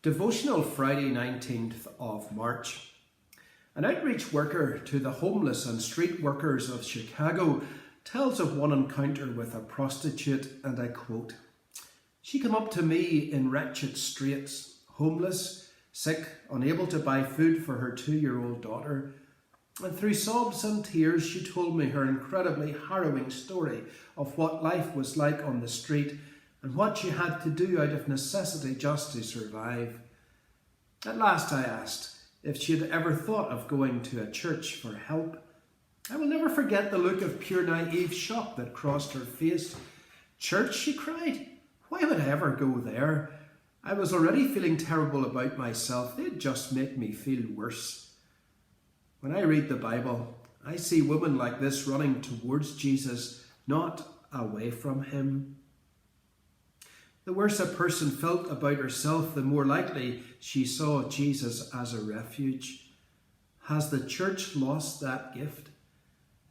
Devotional Friday 19th of March. An outreach worker to the homeless and street workers of Chicago tells of one encounter with a prostitute, and I quote, "She came up to me in wretched straits, homeless, sick, unable to buy food for her 2-year-old daughter, and through sobs and tears she told me her incredibly harrowing story of what life was like on the street and what she had to do out of necessity just to survive. At last I asked if she had ever thought of going to a church for help. I will never forget the look of pure naive shock that crossed her face. 'Church?' she cried. 'Why would I ever go there? I was already feeling terrible about myself. They'd just make me feel worse.' When I read the Bible, I see women like this running towards Jesus, not away from him. The worse a person felt about herself, the more likely she saw Jesus as a refuge. Has the church lost that gift?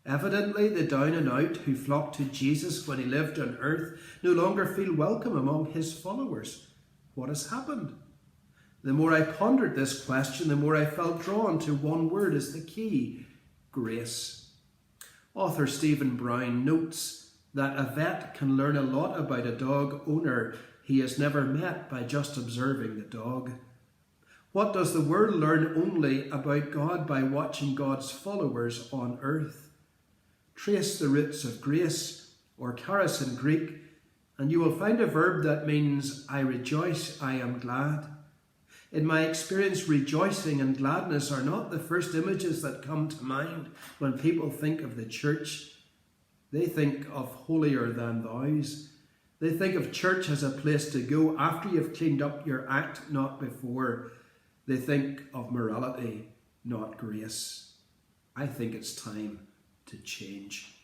Evidently, the down and out who flocked to Jesus when he lived on earth no longer feel welcome among his followers. What has happened? The more I pondered this question, the more I felt drawn to one word as the key: grace. Author Stephen Brown notes that a vet can learn a lot about a dog owner he has never met by just observing the dog. What does the world learn only about God by watching God's followers on earth? Trace the roots of grace, or charis in Greek, and you will find a verb that means I rejoice, I am glad. In my experience, rejoicing and gladness are not the first images that come to mind when people think of the church. They think of holier than thous. They think of church as a place to go after you've cleaned up your act, not before. They think of morality, not grace. I think it's time to change.